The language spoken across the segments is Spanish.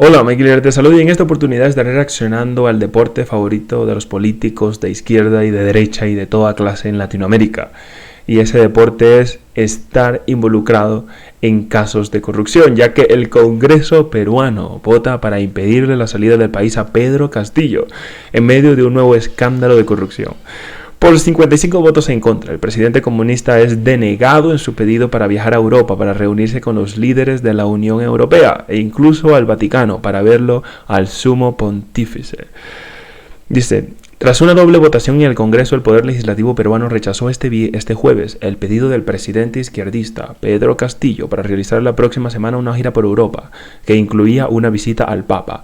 Hola, Michael, te saludo y en esta oportunidad estaré reaccionando al deporte favorito de los políticos de izquierda y de derecha y de toda clase en Latinoamérica. Y ese deporte es estar involucrado en casos de corrupción, ya que el Congreso peruano vota para impedirle la salida del país a Pedro Castillo en medio de un nuevo escándalo de corrupción. Por 55 votos en contra, el presidente comunista es denegado en su pedido para viajar a Europa para reunirse con los líderes de la Unión Europea e incluso al Vaticano para verlo al sumo pontífice. Dice, tras una doble votación en el Congreso, el Poder Legislativo peruano rechazó este jueves el pedido del presidente izquierdista Pedro Castillo para realizar la próxima semana una gira por Europa, que incluía una visita al Papa.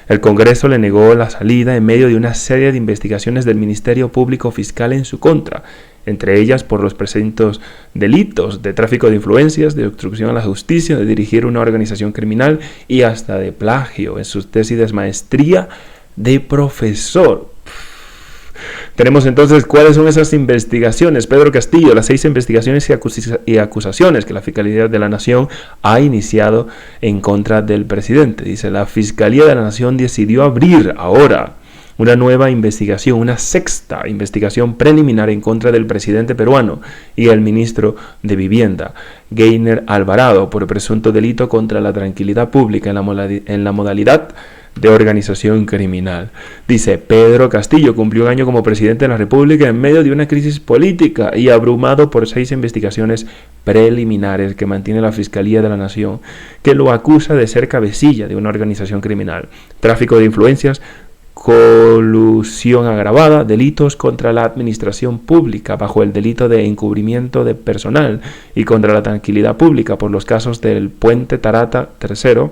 El Congreso le negó la salida en medio de una serie de investigaciones del Ministerio Público Fiscal en su contra, entre ellas por los presuntos delitos de tráfico de influencias, de obstrucción a la justicia, de dirigir una organización criminal y hasta de plagio en sus tesis de maestría de profesor. Tenemos entonces cuáles son esas investigaciones. Pedro Castillo, las 6 investigaciones y acusaciones que la Fiscalía de la Nación ha iniciado en contra del presidente. Dice, la Fiscalía de la Nación decidió abrir ahora una nueva investigación, una 6ª investigación preliminar en contra del presidente peruano y el ministro de Vivienda, Geiner Alvarado, por presunto delito contra la tranquilidad pública en la modalidad de organización criminal. Dice, Pedro Castillo cumplió un año como presidente de la República en medio de una crisis política y abrumado por 6 investigaciones preliminares que mantiene la Fiscalía de la Nación, que lo acusa de ser cabecilla de una organización criminal, tráfico de influencias, colusión agravada, delitos contra la administración pública bajo el delito de encubrimiento de personal y contra la tranquilidad pública por los casos del Puente Tarata III,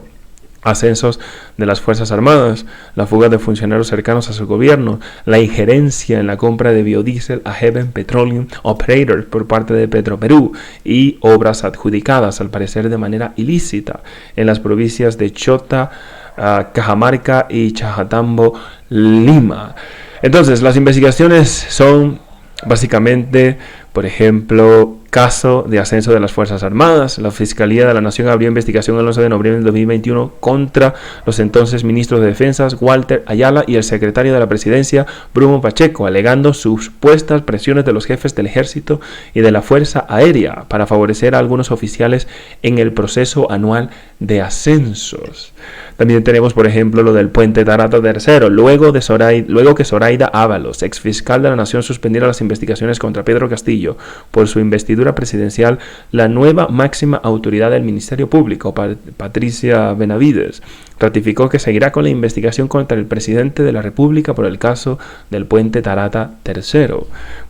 ascensos de las Fuerzas Armadas, la fuga de funcionarios cercanos a su gobierno, la injerencia en la compra de biodiesel a Heaven Petroleum Operator por parte de Petroperú y obras adjudicadas al parecer de manera ilícita en las provincias de Chota, Cajamarca y Chajatambo, Lima. Entonces, las investigaciones son básicamente, por ejemplo, caso de ascenso de las Fuerzas Armadas. La Fiscalía de la Nación abrió investigación el 11 de noviembre de 2021 contra los entonces ministros de Defensa, Walter Ayala, y el secretario de la Presidencia, Bruno Pacheco, alegando supuestas presiones de los jefes del Ejército y de la Fuerza Aérea para favorecer a algunos oficiales en el proceso anual de ascensos. También tenemos, por ejemplo, lo del Puente Tarata III, luego que Zoraida Ábalos, exfiscal de la Nación, suspendiera las investigaciones contra Pedro Castillo por su investidura presidencial. La nueva máxima autoridad del Ministerio Público, Patricia Benavides, ratificó que seguirá con la investigación contra el presidente de la República por el caso del Puente Tarata III,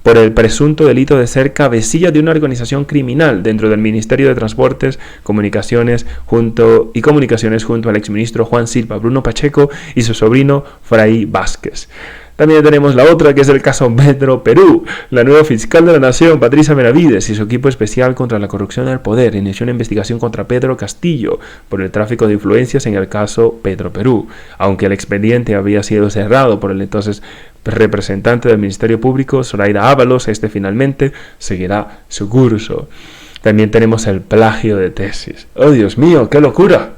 por el presunto delito de ser cabecilla de una organización criminal dentro del Ministerio de Transportes, Comunicaciones junto al exministro Juan Silva, Bruno Pacheco y su sobrino Fray Vázquez. También tenemos la otra, que es el caso Petroperú. La nueva fiscal de la Nación, Patricia Benavides, y su equipo especial contra la corrupción del poder inició una investigación contra Pedro Castillo por el tráfico de influencias en el caso Petroperú, aunque el expediente había sido cerrado por el entonces representante del Ministerio Público, Zoraida Ábalos. Finalmente seguirá su curso. También tenemos el plagio de tesis. ¡Oh, Dios mío, qué locura!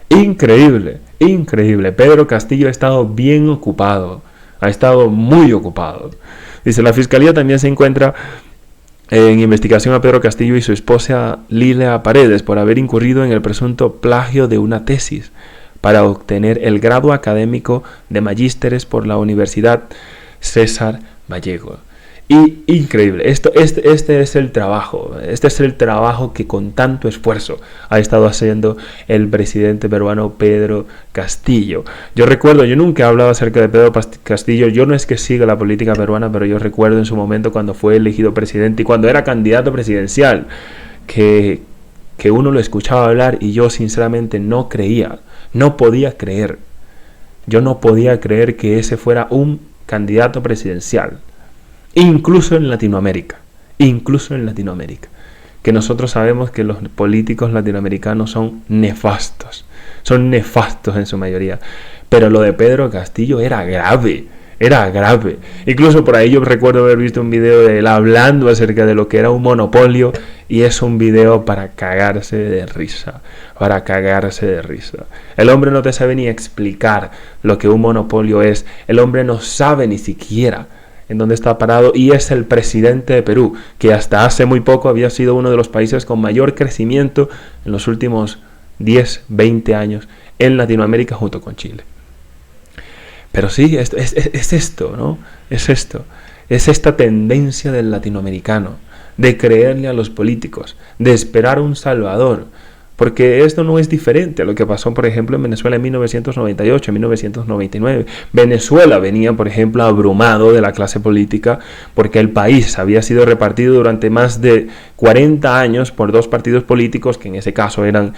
Increíble, increíble. Pedro Castillo ha estado bien ocupado. Ha estado muy ocupado. Dice, la Fiscalía también se encuentra en investigación a Pedro Castillo y su esposa Lilia Paredes por haber incurrido en el presunto plagio de una tesis para obtener el grado académico de magísteres por la Universidad César Vallejo. Y increíble, este es el trabajo que con tanto esfuerzo ha estado haciendo el presidente peruano Pedro Castillo. Yo nunca he hablado acerca de Pedro Castillo. Yo no es que siga la política peruana, pero yo recuerdo en su momento cuando fue elegido presidente y cuando era candidato presidencial, que uno lo escuchaba hablar y yo sinceramente no podía creer que ese fuera un candidato presidencial. Incluso en Latinoamérica, que nosotros sabemos que los políticos latinoamericanos son nefastos en su mayoría, pero lo de Pedro Castillo era grave, era grave. Incluso por ahí yo recuerdo haber visto un video de él hablando acerca de lo que era un monopolio, y es un video para cagarse de risa, para cagarse de risa. El hombre no te sabe ni explicar lo que un monopolio es, el hombre no sabe ni siquiera en dónde está parado, y es el presidente de Perú, que hasta hace muy poco había sido uno de los países con mayor crecimiento en los últimos 10, 20 años en Latinoamérica junto con Chile. Pero sí, es esto, ¿no? Es esto. Es esta tendencia del latinoamericano de creerle a los políticos, de esperar un salvador. Porque esto no es diferente a lo que pasó, por ejemplo, en Venezuela en 1998, en 1999. Venezuela venía, por ejemplo, abrumado de la clase política porque el país había sido repartido durante más de 40 años por dos partidos políticos, que en ese caso eran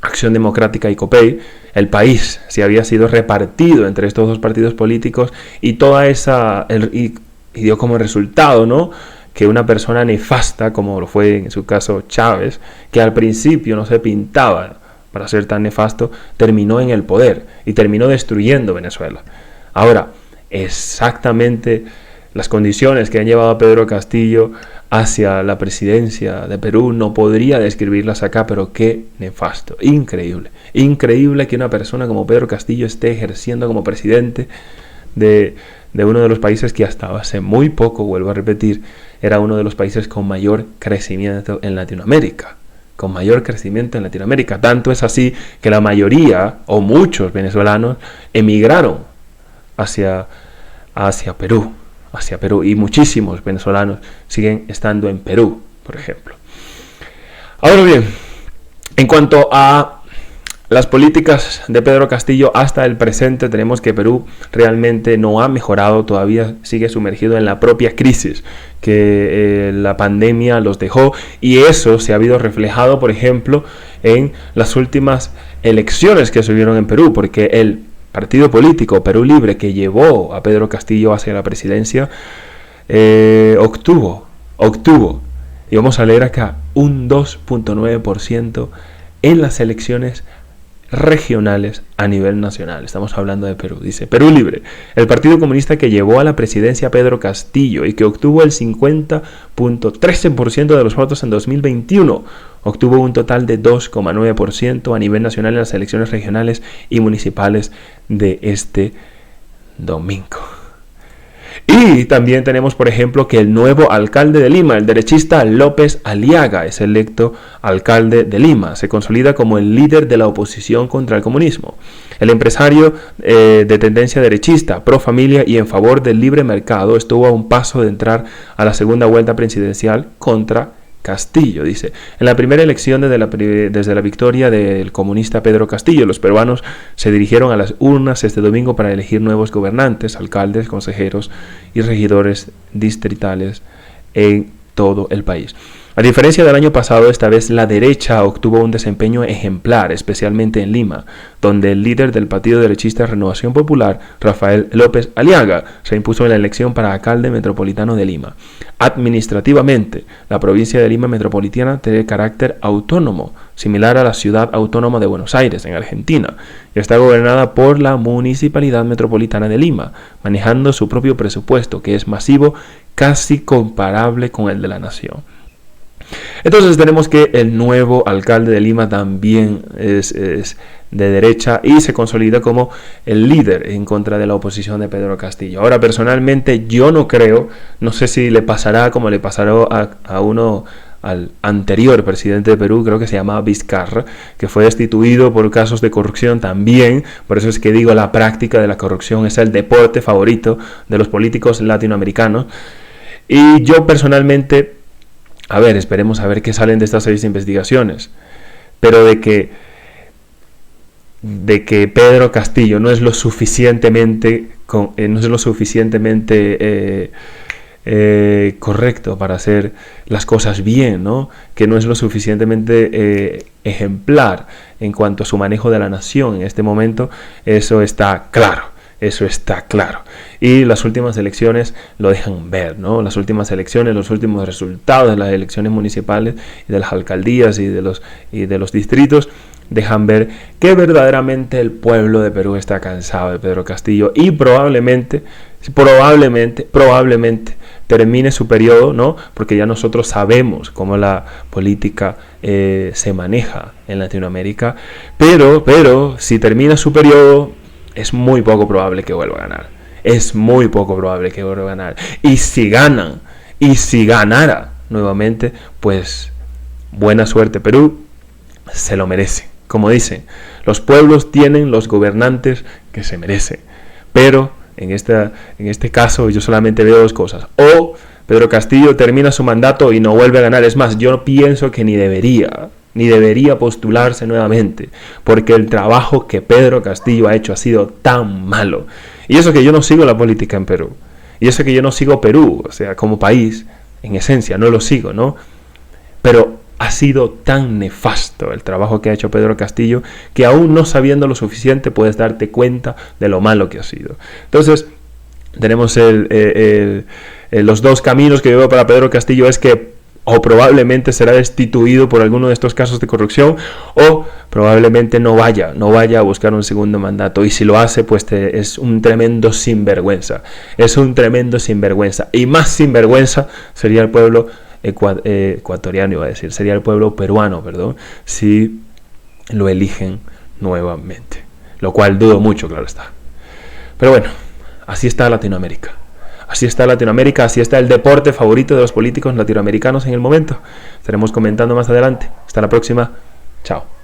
Acción Democrática y COPEI. El país se había sido repartido entre estos dos partidos políticos, y toda esa... y dio como resultado, ¿no?, que una persona nefasta, como lo fue en su caso Chávez, que al principio no se pintaba para ser tan nefasto, terminó en el poder y terminó destruyendo Venezuela. Ahora, exactamente las condiciones que han llevado a Pedro Castillo hacia la presidencia de Perú no podría describirlas acá, pero qué nefasto, increíble. Increíble que una persona como Pedro Castillo esté ejerciendo como presidente de uno de los países que hasta hace muy poco, vuelvo a repetir, era uno de los países con mayor crecimiento en Latinoamérica. Con mayor crecimiento en Latinoamérica. Tanto es así que la mayoría, o muchos venezolanos, emigraron hacia Perú. Y muchísimos venezolanos siguen estando en Perú, por ejemplo. Ahora bien, en cuanto a las políticas de Pedro Castillo hasta el presente, tenemos que Perú realmente no ha mejorado, todavía sigue sumergido en la propia crisis que la pandemia los dejó, y eso se ha habido reflejado, por ejemplo, en las últimas elecciones que se vieron en Perú, porque el partido político Perú Libre, que llevó a Pedro Castillo hacia la presidencia, obtuvo, y vamos a leer acá, un 2.9% en las elecciones regionales a nivel nacional. Estamos hablando de Perú. Dice: Perú Libre, el partido comunista que llevó a la presidencia a Pedro Castillo y que obtuvo el 50.13% de los votos en 2021, obtuvo un total de 2.9% a nivel nacional en las elecciones regionales y municipales de este domingo. Y también tenemos, por ejemplo, que el nuevo alcalde de Lima, el derechista López Aliaga, es electo alcalde de Lima. Se consolida como el líder de la oposición contra el comunismo. El empresario de tendencia derechista, pro familia y en favor del libre mercado, estuvo a un paso de entrar a la segunda vuelta presidencial contra Castillo. Dice: en la primera elección desde la victoria del comunista Pedro Castillo, los peruanos se dirigieron a las urnas este domingo para elegir nuevos gobernantes, alcaldes, consejeros y regidores distritales en todo el país. A diferencia del año pasado, esta vez la derecha obtuvo un desempeño ejemplar, especialmente en Lima, donde el líder del partido derechista Renovación Popular, Rafael López Aliaga, se impuso en la elección para alcalde metropolitano de Lima. Administrativamente, la provincia de Lima Metropolitana tiene carácter autónomo, similar a la ciudad autónoma de Buenos Aires, en Argentina, y está gobernada por la Municipalidad Metropolitana de Lima, manejando su propio presupuesto, que es masivo, casi comparable con el de la nación. Entonces tenemos que el nuevo alcalde de Lima también es de derecha y se consolida como el líder en contra de la oposición de Pedro Castillo. Ahora, personalmente yo no creo, no sé si le pasará como le pasará al anterior presidente de Perú, creo que se llamaba Vizcarra, que fue destituido por casos de corrupción también. Por eso es que digo, la práctica de la corrupción es el deporte favorito de los políticos latinoamericanos. Y yo personalmente, esperemos a ver qué salen de estas 6 investigaciones. Pero de que Pedro Castillo no es lo suficientemente correcto para hacer las cosas bien, ¿no? Que no es lo suficientemente ejemplar en cuanto a su manejo de la nación en este momento, eso está claro. Y las últimas elecciones lo dejan ver, ¿no? Las últimas elecciones, los últimos resultados de las elecciones municipales y de las alcaldías y de los distritos dejan ver que verdaderamente el pueblo de Perú está cansado de Pedro Castillo y probablemente termine su periodo, ¿no? Porque ya nosotros sabemos cómo la política se maneja en Latinoamérica, pero si termina su periodo es muy poco probable que vuelva a ganar. Es muy poco probable que vuelva a ganar. Y si ganara nuevamente, pues buena suerte Perú, se lo merece. Como dicen, los pueblos tienen los gobernantes que se merecen. Pero en este caso yo solamente veo dos cosas. O Pedro Castillo termina su mandato y no vuelve a ganar. Es más, yo pienso que ni debería postularse nuevamente, porque el trabajo que Pedro Castillo ha hecho ha sido tan malo. Y eso que yo no sigo la política en Perú. Y eso que yo no sigo Perú, o sea, como país, en esencia, no lo sigo, ¿no? Pero ha sido tan nefasto el trabajo que ha hecho Pedro Castillo que aún no sabiendo lo suficiente puedes darte cuenta de lo malo que ha sido. Entonces, tenemos los dos caminos que yo veo para Pedro Castillo es que o probablemente será destituido por alguno de estos casos de corrupción o probablemente no vaya a buscar un segundo mandato, y si lo hace pues es un tremendo sinvergüenza, y más sinvergüenza sería el pueblo ecuatoriano, iba a decir, sería el pueblo peruano, perdón, si lo eligen nuevamente, lo cual dudo mucho, claro está. Pero bueno, así está Latinoamérica. Así está el deporte favorito de los políticos latinoamericanos en el momento. Estaremos comentando más adelante. Hasta la próxima. Chao.